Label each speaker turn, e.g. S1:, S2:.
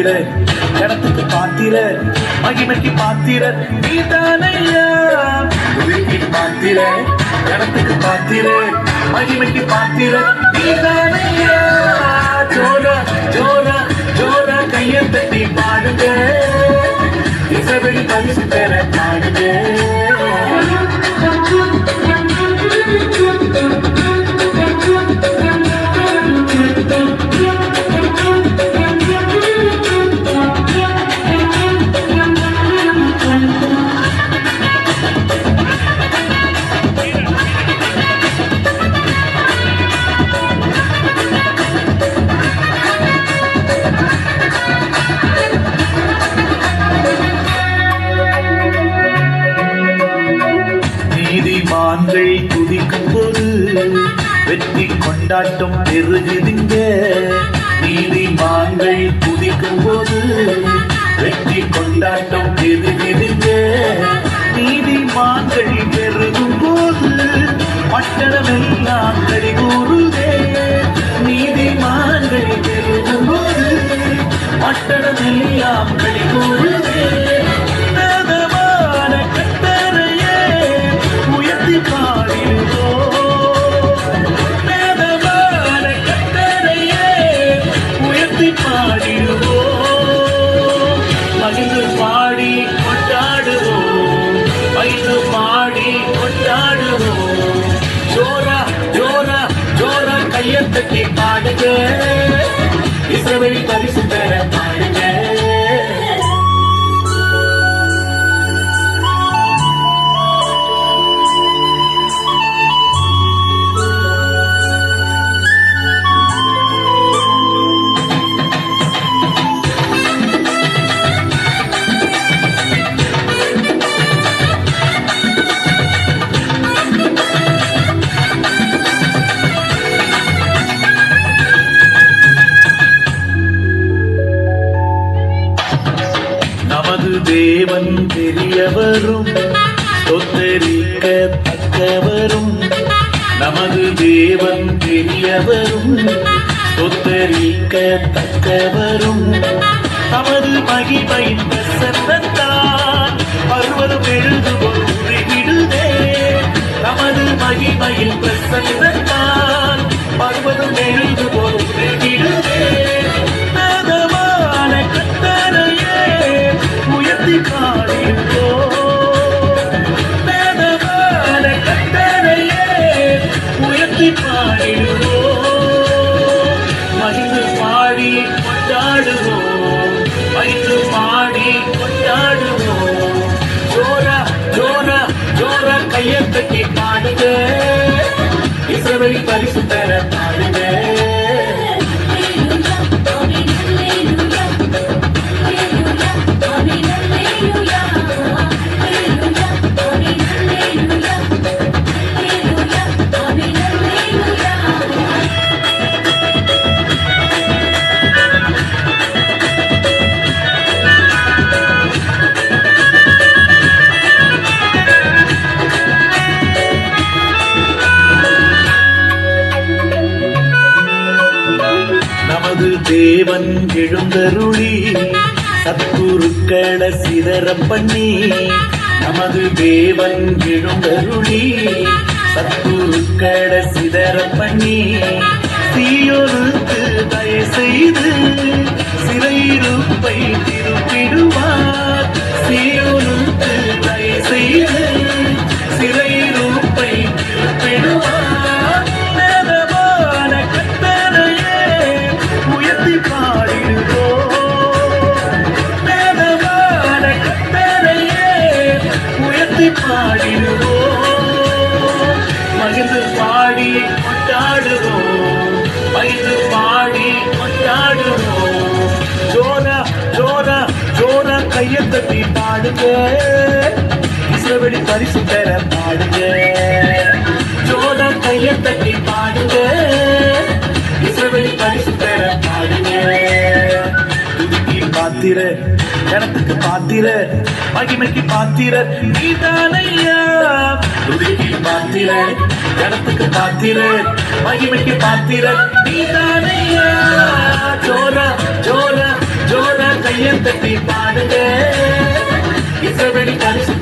S1: பாத்திர இடத்துக்கு பாத்திர மகிமைக்கு பாத்திர நீதானையா துதிக்கு பாத்திர இடத்துக்கு பாத்திர மகிமைக்கு பாத்திர நீதானையா ஜோரா ஜோரா ஜோரா கையை தட்டி பாடுங்க இசைவெளி பரிசு பெற பாடுங்க நீதிமான்கள் துதிக்கும் போது வெற்றி கொண்டாட்டம் பெருகுதுங்க நீதிமான்கள் துதிக்கும் போது வெற்றி கொண்டாட்டம் பெருகுதுங்க நீதிமான்கள் பெருகும் போது பட்டணமெல்லாம் கடிகூறுதே நீதிமான்கள் பெருகும் போது பட்டணமெல்லாம் கடிகூறுதே கையத்தட்டி பாடுங்க இசைவெளி பரிசு பெற பாடுங்க தேவன் பெரியவரும் ஸ்தோத்தரிக்க தக்கவரும் நமது தேவன் பெரியவரும் ஸ்தோத்தரிக்க தக்கவரும் நமது மகிமையின் பிரசன்னத்தால் பர்வதம் எழுதுவோர் உருகிடுதே நமது மகிமையின் பிரசன்னத்தால் பர்வதம் எழுதுவோர் உருகிடுதே மகிழ்ந்து பாடி கொண்டாடுவோம் மகிழ்ந்து பாடி கொண்டாடுவோம் ஜோரா ஜோரா ஜோரா கையை தட்டி பாடுங்க இசைவெளி பரிசு பெற பாடுங்க தேவன் எழுந்தருளி சத்துருக்களை சிதற பண்ணி நமது தேவன் எழுந்தருளி சத்துருக்களை சிதற பண்ணி சீயோனுக்கு தயை செய்து சிறையிருப்பை திருப்பிடுவார் சீயோனுக்கு தயை செய்து சிறையிருப்பை திருப்பிடுவார் மகிழ்ந்து பாடி கொண்டாடுவோம் மகிழ்ந்து பாடி கொண்டாடுவோம் ஜோரா ஜோரா ஜோரா கையை தட்டி பாடுங்க இசைவெளி பரிசு பெற பாடுங்க ஜோரா கையை தட்டி பாடுங்க இசைவெளி பரிசு பெற பாடுங்க துதிக்கு பாத்திர இடத்துக்கு பாத்திர மகிமைக்கு பாத்திர நீதானையா துதிக்கு பாத்திர இடத்துக்கு பாத்திர மகிமைக்கு பாத்திர நீதானையா ஜோரா ஜோரா ஜோரா கையை தட்டி பாடுங்க இசைவெளி பரிசு